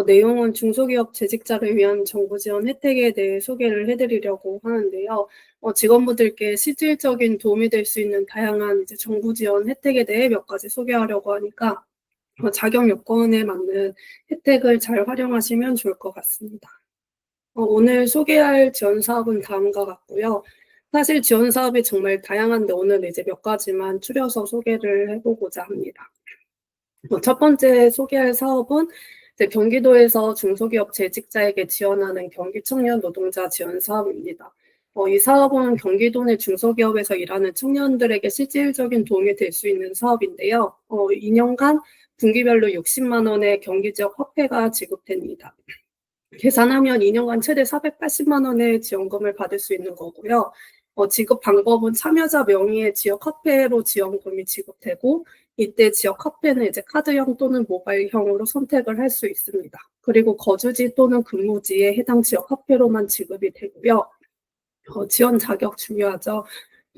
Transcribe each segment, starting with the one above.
내용은 중소기업 재직자를 위한 정부 지원 혜택에 대해 소개를 해드리려고 하는데요. 직원분들께 실질적인 도움이 될 수 있는 다양한 이제 정부 지원 혜택에 대해 몇 가지 소개하려고 하니까 자격 요건에 맞는 혜택을 잘 활용하시면 좋을 것 같습니다. 오늘 소개할 지원 사업은 다음과 같고요. 사실 지원 사업이 정말 다양한데 오늘 이제 몇 가지만 추려서 소개를 해보고자 합니다. 첫 번째 소개할 사업은 이제 경기도에서 중소기업 재직자에게 지원하는 경기청년 노동자 지원 사업입니다. 이 사업은 경기도 내 중소기업에서 일하는 청년들에게 실질적인 도움이 될 수 있는 사업인데요. 2년간 분기별로 60만 원의 경기지역 화폐가 지급됩니다. 계산하면 2년간 최대 480만 원의 지원금을 받을 수 있는 거고요. 지급 방법은 참여자 명의의 지역 화폐로 지원금이 지급되고 이때 지역 화폐는 이제 카드형 또는 모바일형으로 선택을 할 수 있습니다. 그리고 거주지 또는 근무지에 해당 지역 화폐로만 지급이 되고요. 지원 자격 중요하죠.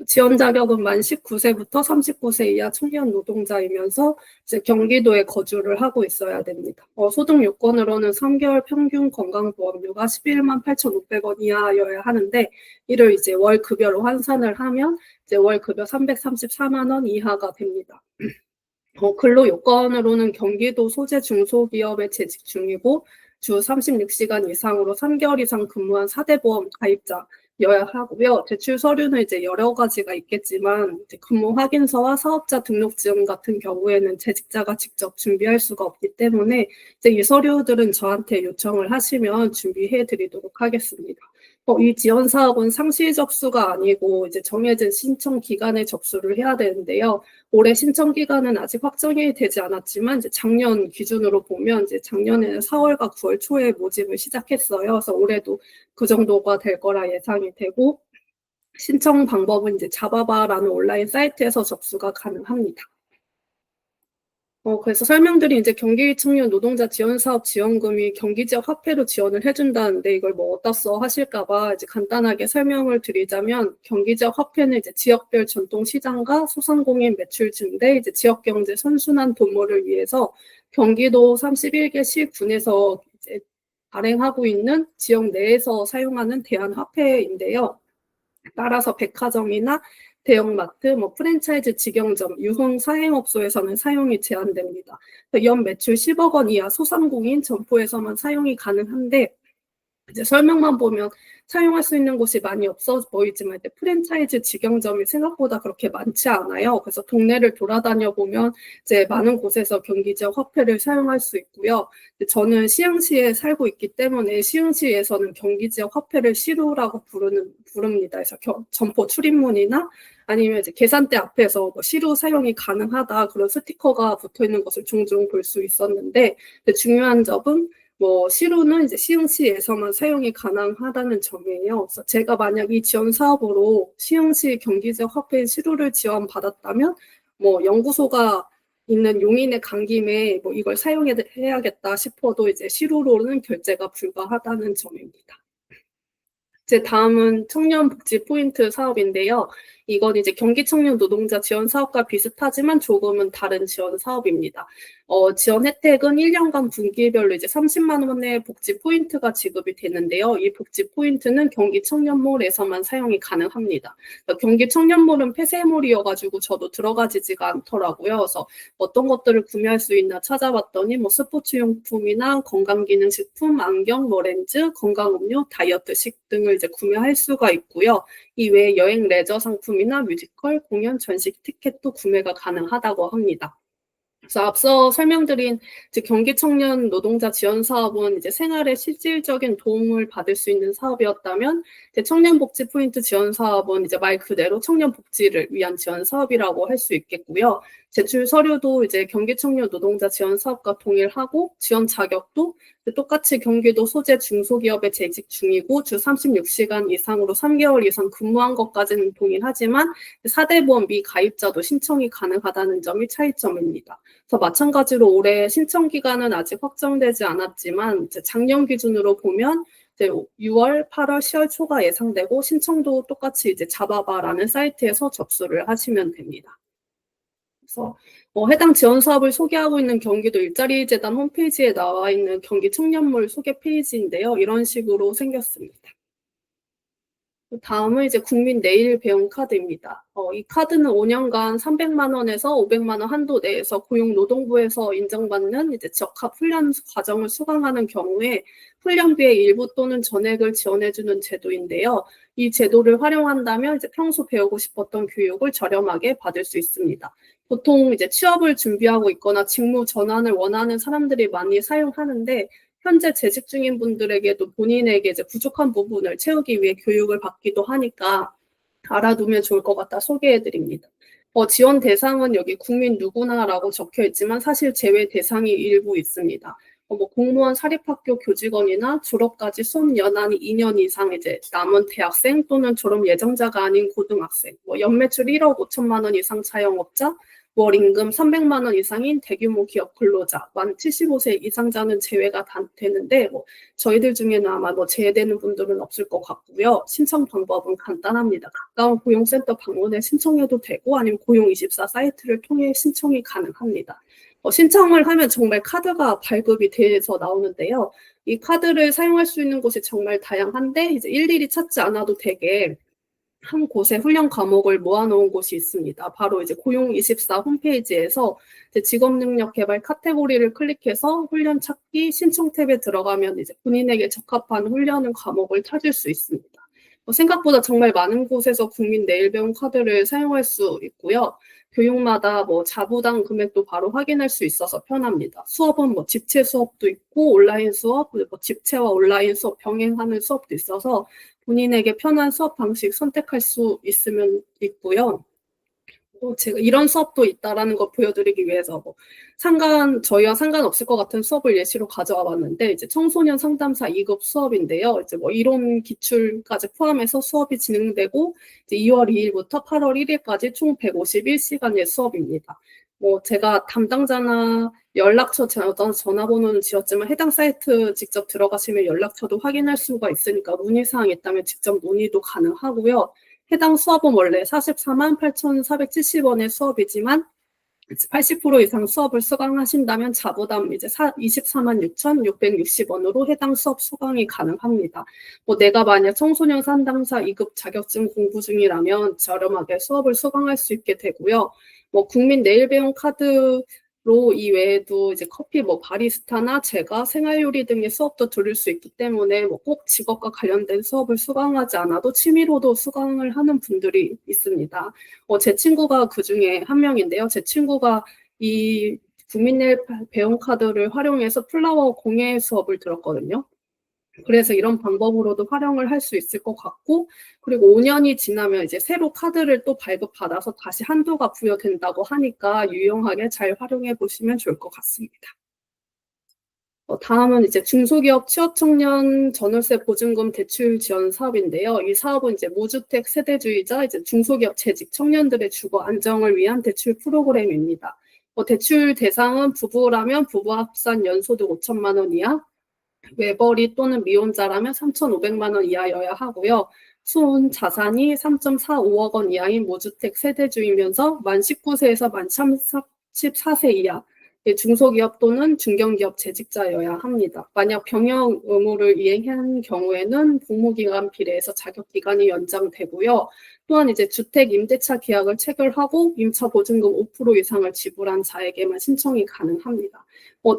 지원 자격은 만 19세부터 39세 이하 청년 노동자이면서 이제 경기도에 거주를 하고 있어야 됩니다. 소득 요건으로는 3개월 평균 건강보험료가 11만 8,500원 이하여야 하는데 이를 이제 월 급여로 환산을 하면 이제 월 급여 334만 원 이하가 됩니다. 근로 요건으로는 경기도 소재 중소기업에 재직 중이고 주 36시간 이상으로 3개월 이상 근무한 4대 보험 가입자여야 하고요. 제출 서류는 이제 여러 가지가 있겠지만 이제 근무 확인서와 사업자 등록 지원 같은 경우에는 재직자가 직접 준비할 수가 없기 때문에 이제 이 서류들은 저한테 요청을 하시면 준비해 드리도록 하겠습니다. 이 지원 사업은 상시 접수가 아니고 이제 정해진 신청 기간에 접수를 해야 되는데요. 올해 신청 기간은 아직 확정이 되지 않았지만 이제 작년 기준으로 보면 이제 작년에는 4월과 9월 초에 모집을 시작했어요. 그래서 올해도 그 정도가 될 거라 예상이 되고 신청 방법은 이제 자바바라는 온라인 사이트에서 접수가 가능합니다. 그래서 설명드린 이제 경기청년 노동자 지원 사업 지원금이 경기 지역 화폐로 지원을 해준다는데 이걸 뭐 어디다 써 하실까봐 이제 간단하게 설명을 드리자면 경기 지역 화폐는 이제 지역별 전통 시장과 소상공인 매출 증대, 이제 지역 경제 선순환 도모를 위해서 경기도 31개 시군에서 이제 발행하고 있는 지역 내에서 사용하는 대한 화폐인데요. 따라서 백화점이나 대형마트, 프랜차이즈 직영점, 유흥 사행업소에서는 사용이 제한됩니다. 연 매출 10억 원 이하 소상공인 점포에서만 사용이 가능한데 이제 설명만 보면 사용할 수 있는 곳이 많이 없어 보이지만 프랜차이즈 직영점이 생각보다 그렇게 많지 않아요. 그래서 동네를 돌아다녀 보면 이제 많은 곳에서 경기 지역 화폐를 사용할 수 있고요. 저는 시흥시에 살고 있기 때문에 시흥시에서는 경기 지역 화폐를 시루라고 부릅니다. 그래서 점포 출입문이나 아니면 이제 계산대 앞에서 시루 사용이 가능하다 그런 스티커가 붙어 있는 것을 종종 볼 수 있었는데 중요한 점은 시루는 이제 시흥시에서만 사용이 가능하다는 점이에요. 그래서 제가 만약 이 지원 사업으로 시흥시 경기지역 화폐 시루를 지원받았다면 연구소가 있는 용인에 간 김에 이걸 사용해야겠다 싶어도 이제 시루로는 결제가 불가하다는 점입니다. 이제 다음은 청년복지 포인트 사업인데요. 이건 이제 경기청년 노동자 지원 사업과 비슷하지만 조금은 다른 지원 사업입니다. 지원 혜택은 1년간 분기별로 이제 30만 원의 복지 포인트가 지급이 되는데요. 이 복지 포인트는 경기 청년몰에서만 사용이 가능합니다. 경기 청년몰은 폐쇄몰이어가지고 저도 들어가지지가 않더라고요. 그래서 어떤 것들을 구매할 수 있나 찾아봤더니 스포츠용품이나 건강기능식품, 안경, 렌즈, 건강음료, 다이어트식 등을 이제 구매할 수가 있고요. 이 외에 여행 레저 상품이나 뮤지컬, 공연, 전시 티켓도 구매가 가능하다고 합니다. 그래서 앞서 설명드린 경기 청년 노동자 지원 사업은 이제 생활에 실질적인 도움을 받을 수 있는 사업이었다면 청년 복지 포인트 지원 사업은 이제 말 그대로 청년 복지를 위한 지원 사업이라고 할 수 있겠고요. 제출 서류도 이제 경기 청년 노동자 지원 사업과 동일하고 지원 자격도 똑같이 경기도 소재 중소기업에 재직 중이고 주 36시간 이상으로 3개월 이상 근무한 것까지는 동일하지만 4대 보험 미가입자도 신청이 가능하다는 점이 차이점입니다. 그래서 마찬가지로 올해 신청 기간은 아직 확정되지 않았지만 이제 작년 기준으로 보면 이제 6월, 8월, 10월 초가 예상되고 신청도 똑같이 이제 자바바라는 사이트에서 접수를 하시면 됩니다. 그래서 해당 지원 사업을 소개하고 있는 경기도 일자리 재단 홈페이지에 나와 있는 경기 청년몰 소개 페이지인데요. 이런 식으로 생겼습니다. 다음은 이제 국민 내일 배움 카드입니다. 이 카드는 5년간 300만 원에서 500만 원 한도 내에서 고용노동부에서 인정받는 이제 적합 훈련 과정을 수강하는 경우에 훈련비의 일부 또는 전액을 지원해주는 제도인데요. 이 제도를 활용한다면 이제 평소 배우고 싶었던 교육을 저렴하게 받을 수 있습니다. 보통 이제 취업을 준비하고 있거나 직무 전환을 원하는 사람들이 많이 사용하는데 현재 재직 중인 분들에게도 본인에게 이제 부족한 부분을 채우기 위해 교육을 받기도 하니까 알아두면 좋을 것 같아 소개해 드립니다. 지원 대상은 여기 국민 누구나라고 적혀 있지만 사실 제외 대상이 일부 있습니다. 뭐 공무원 사립학교 교직원이나 졸업까지 수업 연한이 2년 이상 이제 남은 대학생 또는 졸업 예정자가 아닌 고등학생, 연매출 1억 5천만 원 이상 자영업자, 월 임금 300만 원 이상인 대규모 기업 근로자, 만 75세 이상자는 제외가 되는데 저희들 중에는 아마 제외되는 분들은 없을 것 같고요. 신청 방법은 간단합니다. 가까운 고용센터 방문해 신청해도 되고 아니면 고용24 사이트를 통해 신청이 가능합니다. 신청을 하면 정말 카드가 발급이 돼서 나오는데요. 이 카드를 사용할 수 있는 곳이 정말 다양한데 이제 일일이 찾지 않아도 되게 한 곳에 훈련 과목을 모아놓은 곳이 있습니다. 바로 이제 고용24 홈페이지에서 이제 직업능력 개발 카테고리를 클릭해서 훈련 찾기 신청 탭에 들어가면 이제 본인에게 적합한 훈련 과목을 찾을 수 있습니다. 생각보다 정말 많은 곳에서 국민 내일 배움 카드를 사용할 수 있고요. 교육마다 자부당 금액도 바로 확인할 수 있어서 편합니다. 수업은 집체 수업도 있고 온라인 수업, 집체와 온라인 수업 병행하는 수업도 있어서 본인에게 편한 수업 방식 선택할 수 있고요. 제가 이런 수업도 있다라는 거 보여드리기 위해서 저희와 상관없을 것 같은 수업을 예시로 가져와 봤는데 이제 청소년 상담사 2급 수업인데요. 이제 이론 기출까지 포함해서 수업이 진행되고 이제 2월 2일부터 8월 1일까지 총 151시간의 수업입니다. 제가 담당자나 연락처 전화번호는 지었지만 해당 사이트 직접 들어가시면 연락처도 확인할 수가 있으니까 문의사항이 있다면 직접 문의도 가능하고요. 해당 수업은 원래 44만 8,470원의 수업이지만 80% 이상 수업을 수강하신다면 자부담 이제 24만 6,660원으로 해당 수업 수강이 가능합니다. 내가 만약 청소년 상담사 2급 자격증 공부 중이라면 저렴하게 수업을 수강할 수 있게 되고요. 국민 내일 배움 카드로 이 외에도 이제 커피 바리스타나 제과 생활요리 등의 수업도 들을 수 있기 때문에 꼭 직업과 관련된 수업을 수강하지 않아도 취미로도 수강을 하는 분들이 있습니다. 제 친구가 그 중에 한 명인데요. 제 친구가 이 국민 내일 배움 카드를 활용해서 플라워 공예 수업을 들었거든요. 그래서 이런 방법으로도 활용을 할 수 있을 것 같고, 그리고 5년이 지나면 이제 새로 카드를 또 발급받아서 다시 한도가 부여된다고 하니까 유용하게 잘 활용해 보시면 좋을 것 같습니다. 다음은 이제 중소기업 취업청년 전월세 보증금 대출 지원 사업인데요. 이 사업은 이제 무주택 세대주의자 이제 중소기업 재직 청년들의 주거 안정을 위한 대출 프로그램입니다. 대출 대상은 부부라면 부부 합산 연소득 5천만 원 이하, 외벌이 또는 미혼자라면 3,500만 원 이하여야 하고요. 수온 자산이 3.45억 원 이하인 무주택 세대주이면서 만 19세에서 만 34세 이하, 중소기업 또는 중견기업 재직자여야 합니다. 만약 병역 의무를 이행한 경우에는 복무기간 비례해서 자격기간이 연장되고요. 또한 이제 주택 임대차 계약을 체결하고 임차 보증금 5% 이상을 지불한 자에게만 신청이 가능합니다.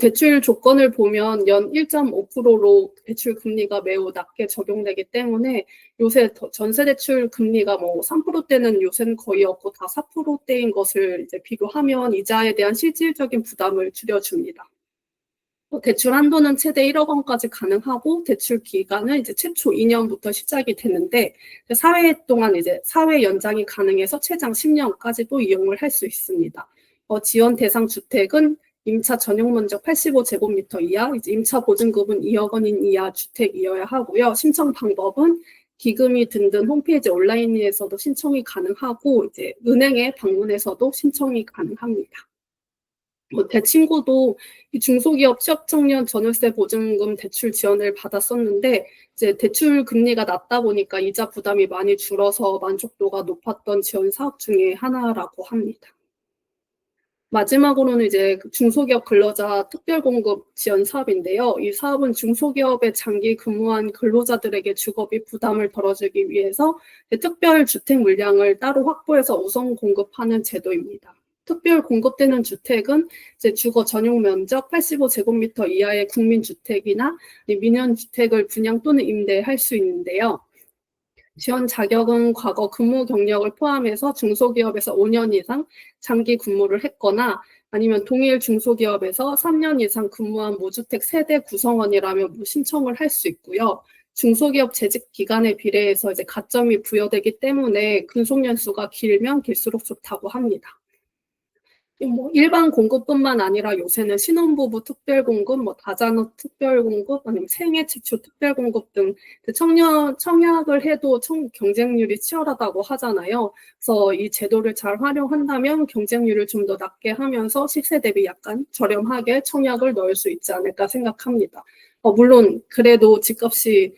대출 조건을 보면 연 1.5%로 대출 금리가 매우 낮게 적용되기 때문에 요새 전세 대출 금리가 3%대는 요새는 거의 없고 다 4%대인 것을 이제 비교하면 이자에 대한 실질적인 부담을 줄여줍니다. 대출 한도는 최대 1억 원까지 가능하고 대출 기간은 이제 최초 2년부터 시작이 되는데 4회 동안 이제 4회 연장이 가능해서 최장 10년까지도 이용을 할 수 있습니다. 지원 대상 주택은 임차 전용 면적 85제곱미터 이하, 이제 임차 보증금은 2억 원인 이하 주택이어야 하고요. 신청 방법은 기금이 든든 홈페이지 온라인에서도 신청이 가능하고 이제 은행에 방문해서도 신청이 가능합니다. 제 친구도 중소기업 취업청년 전월세 보증금 대출 지원을 받았었는데 이제 대출 금리가 낮다 보니까 이자 부담이 많이 줄어서 만족도가 높았던 지원 사업 중에 하나라고 합니다. 마지막으로는 이제 그 중소기업 근로자 특별공급 지원 사업인데요. 이 사업은 중소기업에 장기 근무한 근로자들에게 주거비 부담을 덜어주기 위해서 특별 주택 물량을 따로 확보해서 우선 공급하는 제도입니다. 특별 공급되는 주택은 이제 주거 전용 면적 85제곱미터 이하의 국민주택이나 민연주택을 분양 또는 임대할 수 있는데요. 지원 자격은 과거 근무 경력을 포함해서 중소기업에서 5년 이상 장기 근무를 했거나 아니면 동일 중소기업에서 3년 이상 근무한 무주택 세대 구성원이라면 신청을 할 수 있고요. 중소기업 재직 기간에 비례해서 이제 가점이 부여되기 때문에 근속 연수가 길면 길수록 좋다고 합니다. 뭐 일반 공급뿐만 아니라 요새는 신혼부부 특별공급, 뭐 다자녀 특별공급, 아니면 생애 최초 특별공급 등 청약을 해도 경쟁률이 치열하다고 하잖아요. 그래서 이 제도를 잘 활용한다면 경쟁률을 좀 더 낮게 하면서 시세 대비 약간 저렴하게 청약을 넣을 수 있지 않을까 생각합니다. 물론 그래도 집값이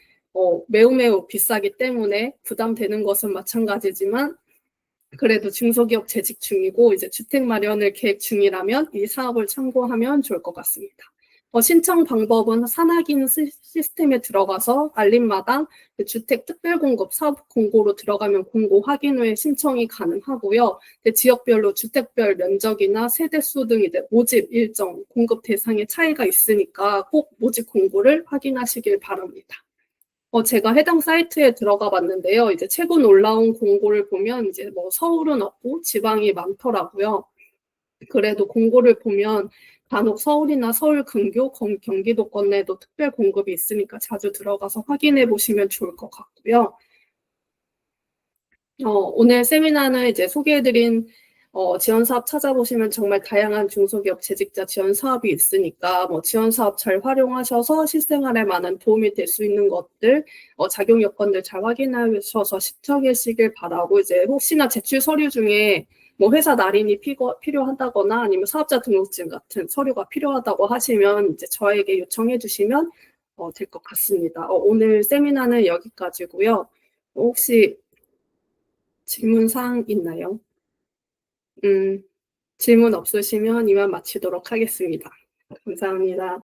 매우 비싸기 때문에 부담되는 것은 마찬가지지만 그래도 중소기업 재직 중이고 이제 주택 마련을 계획 중이라면 이 사업을 참고하면 좋을 것 같습니다. 신청 방법은 산학인 시스템에 들어가서 알림마당 주택 특별공급 사업 공고로 들어가면 공고 확인 후에 신청이 가능하고요. 지역별로 주택별 면적이나 세대수 등 이제 모집 일정, 공급 대상의 차이가 있으니까 꼭 모집 공고를 확인하시길 바랍니다. 제가 해당 사이트에 들어가 봤는데요. 이제 최근 올라온 공고를 보면 이제 뭐 서울은 없고 지방이 많더라고요. 그래도 공고를 보면 간혹 서울이나 서울 근교, 경기도권 내도 특별 공급이 있으니까 자주 들어가서 확인해 보시면 좋을 것 같고요. 오늘 세미나는 이제 소개해드린 지원 사업 찾아보시면 정말 다양한 중소기업 재직자 지원 사업이 있으니까 뭐 지원 사업 잘 활용하셔서 실생활에 많은 도움이 될 수 있는 것들, 작용 여건들 잘 확인하셔서 신청하시길 바라고 이제 혹시나 제출 서류 중에 뭐 회사 날인이 필요하다거나 아니면 사업자 등록증 같은 서류가 필요하다고 하시면 이제 저에게 요청해 주시면 될 것 같습니다. 오늘 세미나는 여기까지고요. 혹시 질문사항 있나요? 질문 없으시면 이만 마치도록 하겠습니다. 감사합니다.